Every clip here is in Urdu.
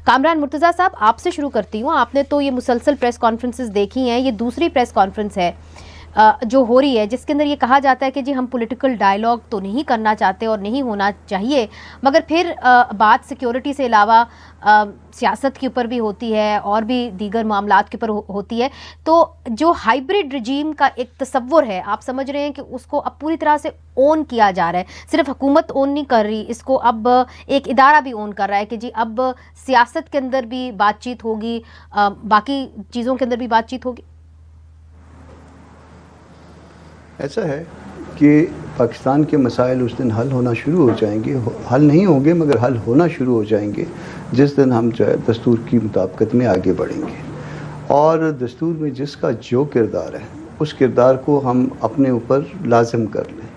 کامران مرتضیٰ صاحب آپ سے شروع کرتی ہوں. آپ نے تو یہ مسلسل پریس کانفرنسز دیکھی ہیں, یہ دوسری پریس کانفرنس ہے جو ہو رہی ہے جس کے اندر یہ کہا جاتا ہے کہ جی ہم پولیٹیکل ڈائیلاگ تو نہیں کرنا چاہتے اور نہیں ہونا چاہیے, مگر پھر بات سیکیورٹی سے علاوہ سیاست کے اوپر بھی ہوتی ہے اور بھی دیگر معاملات کے اوپر ہوتی ہے. تو جو ہائیبرڈ رجیم کا ایک تصور ہے, آپ سمجھ رہے ہیں کہ اس کو اب پوری طرح سے اون کیا جا رہا ہے, صرف حکومت اون نہیں کر رہی, اس کو اب ایک ادارہ بھی اون کر رہا ہے کہ جی اب سیاست کے اندر بھی بات چیت ہوگی, باقی چیزوں کے اندر بھی بات چیت ہوگی. ایسا ہے کہ پاکستان کے مسائل اس دن حل ہونا شروع ہو جائیں گے, حل نہیں ہوں گے مگر حل ہونا شروع ہو جائیں گے جس دن ہم جو ہے دستور کی مطابقت میں آگے بڑھیں گے. اور دستور میں جس کا جو کردار ہے اس کردار کو ہم اپنے اوپر لازم کر لیں.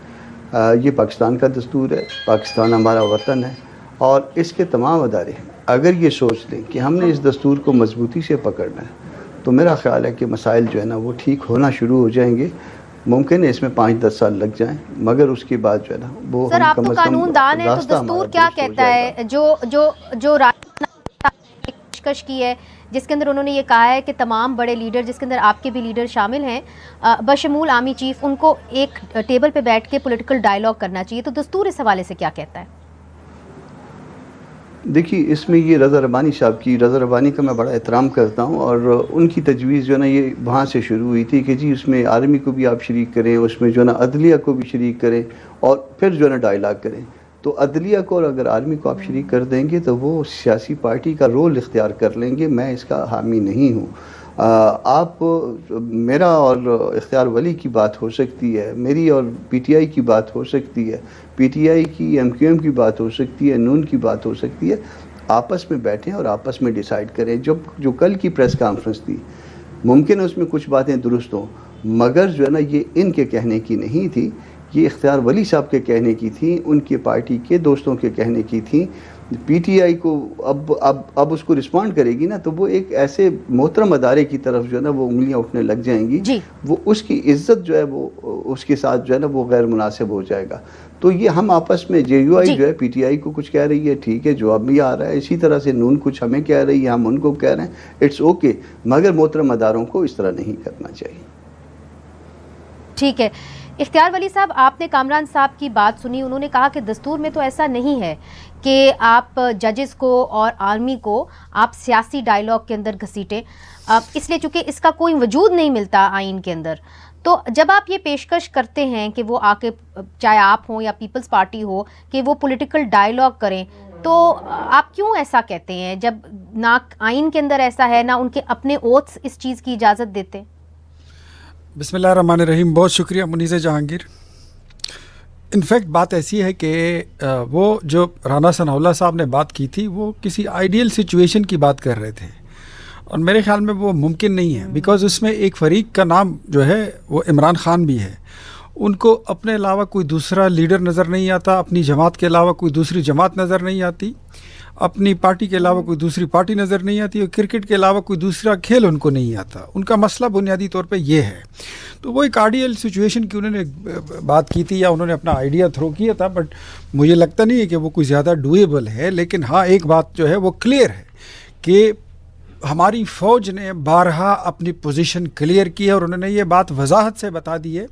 یہ پاکستان کا دستور ہے, پاکستان ہمارا وطن ہے, اور اس کے تمام ادارے اگر یہ سوچ لیں کہ ہم نے اس دستور کو مضبوطی سے پکڑنا ہے تو میرا خیال ہے کہ مسائل جو ہے نا وہ ٹھیک ہونا شروع ہو جائیں گے. ممکن ہے اس میں 5-10 سال لگ جائیں مگر اس کے بعد جو ہے نا وہ سر آپ تو قانون دان ہیں, تو دستور کیا کہتا ہے جو پیشکش کی ہے جس کے اندر انہوں نے یہ کہا ہے کہ تمام بڑے لیڈر جس کے اندر آپ کے بھی لیڈر شامل ہیں بشمول آرمی چیف, ان کو ایک ٹیبل پہ بیٹھ کے پولیٹیکل ڈائیلاگ کرنا چاہیے, تو دستور اس حوالے سے کیا کہتا ہے؟ دیکھیے اس میں یہ رضا ربانی صاحب کی, رضا ربانی کا میں بڑا احترام کرتا ہوں, اور ان کی تجویز جو ہے نا یہ وہاں سے شروع ہوئی تھی کہ جی اس میں آرمی کو بھی آپ شریک کریں, اس میں جو ہے نا عدلیہ کو بھی شریک کریں اور پھر جو ہے نا ڈائیلاگ کریں. تو عدلیہ کو اور اگر آرمی کو آپ شریک کر دیں گے تو وہ سیاسی پارٹی کا رول اختیار کر لیں گے. میں اس کا حامی نہیں ہوں. آپ میرا اور اختیار ولی کی بات ہو سکتی ہے, میری اور پی ٹی آئی کی بات ہو سکتی ہے, پی ٹی آئی کی ایم کیو ایم کی بات ہو سکتی ہے, نون کی بات ہو سکتی ہے. آپس میں بیٹھیں اور آپس میں ڈیسائیڈ کریں. جو کل کی پریس کانفرنس تھی ممکن ہے اس میں کچھ باتیں درست ہوں مگر جو ہے نا یہ ان کے کہنے کی نہیں تھی, یہ اختیار ولی صاحب کے کہنے کی تھی, ان کے پارٹی کے دوستوں کے کہنے کی تھی. پی ٹی آئی کو اب اس کو رسپونڈ کرے گی نا تو وہ ایک ایسے محترم ادارے کی طرف جو ہے نا وہ انگلیاں اٹھنے لگ جائیں گی جی. وہ اس کی عزت جو ہے وہ اس کے ساتھ جو ہے نا وہ غیر مناسب ہو جائے گا. تو یہ ہم آپس میں جے یو آئی جو ہے پی ٹی آئی کو کچھ کہہ رہی ہے, ٹھیک ہے, جواب بھی آ رہا ہے, اسی طرح سے نون کچھ ہمیں کہہ رہی ہے, ہم ان کو کہہ رہے ہیں, اٹس اوکے, مگر محترم اداروں کو اس طرح نہیں کرنا چاہیے. ٹھیک ہے. اختیار ولی صاحب, آپ نے کامران صاحب کی بات سنی, انہوں نے کہا کہ دستور میں تو ایسا نہیں ہے کہ آپ ججز کو اور آرمی کو آپ سیاسی ڈائیلاگ کے اندر گھسیٹیں, اس لیے چونکہ اس کا کوئی وجود نہیں ملتا آئین کے اندر. تو جب آپ یہ پیشکش کرتے ہیں کہ وہ آ کے چاہے آپ ہوں یا پیپلز پارٹی ہو کہ وہ پولیٹیکل ڈائیلاگ کریں, تو آپ کیوں ایسا کہتے ہیں جب نہ آئین کے اندر ایسا ہے نہ ان کے اپنے اوتھس اس چیز کی اجازت دیتے؟ بسم اللہ الرحمن الرحیم. بہت شکریہ منیز جہانگیر. انفیکٹ بات ایسی ہے کہ وہ جو رانا ثناء اللہ صاحب نے بات کی تھی وہ کسی آئیڈیل سچویشن کی بات کر رہے تھے, اور میرے خیال میں وہ ممکن نہیں ہے, بیکاز اس میں ایک فریق کا نام جو ہے وہ عمران خان بھی ہے. ان کو اپنے علاوہ کوئی دوسرا لیڈر نظر نہیں آتا, اپنی جماعت کے علاوہ کوئی دوسری جماعت نظر نہیں آتی, اپنی پارٹی کے علاوہ کوئی دوسری پارٹی نظر نہیں آتی, اور کرکٹ کے علاوہ کوئی دوسرا کھیل ان کو نہیں آتا. ان کا مسئلہ بنیادی طور پہ یہ ہے. تو وہ ایک آئیڈیل سچویشن کی انہوں نے بات کی تھی یا انہوں نے اپنا آئیڈیا تھرو کیا تھا, بٹ مجھے لگتا نہیں ہے کہ وہ کوئی زیادہ ڈویبل ہے. لیکن ہاں ایک بات جو ہے وہ کلیئر ہے کہ ہماری فوج نے بارہا اپنی پوزیشن کلیئر کی ہے, اور انہوں نے یہ بات وضاحت سے بتا دی ہے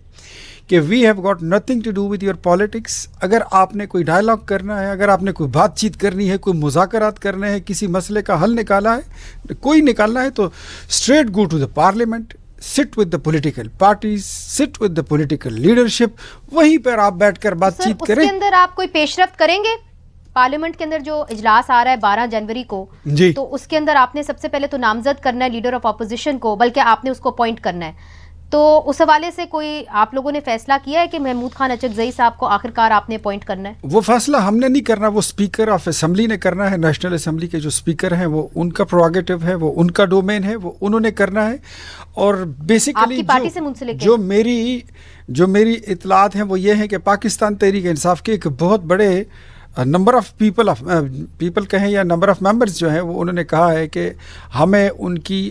کہ we have got nothing to do with your politics. اگر آپ نے کوئی ڈائلاگ کرنا ہے, اگر آپ نے کوئی بات چیت کرنی ہے, کوئی مذاکرات کرنے ہیں, کسی مسئلے کا حل نکالا ہے, کوئی نکالنا ہے, تو straight go to the parliament, sit with the political parties, sit with the political leadership, وہیں پر آپ بیٹھ کر بات چیت کریں. اس کے اندر آپ کوئی پیش رفت کریں گے؟ پارلیمنٹ کے اندر جو اجلاس آ رہا ہے 12 جنوری کو, جی, تو اس کے اندر آپ نے سب سے پہلے تو نامزد کرنا ہے لیڈر آف اپوزیشن کو, بلکہ آپ نے اس کو اپوائنٹ کرنا ہے. تو اس حوالے سے کوئی آپ لوگوں نے فیصلہ کیا ہے کہ محمود خان اچکزئی صاحب کو آخرکار آپ نے اپوائنٹ کرنا ہے؟ وہ فیصلہ ہم نے نہیں کرنا, وہ اسپیکر آف اسمبلی نے کرنا ہے. نیشنل اسمبلی کے جو اسپیکر ہیں وہ ان کا پروگیٹو ہے, وہ ان کا ڈومین ہے, وہ انہوں نے کرنا ہے. اور بیسیکلی جو میری اطلاعات ہیں وہ یہ ہیں کہ پاکستان تحریک انصاف کے ایک بہت بڑے نمبر آف پیپل کہیں یا نمبر آف ممبرز جو ہیں وہ انہوں نے کہا ہے کہ ہمیں ان کی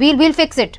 We'll fix it.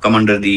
come under the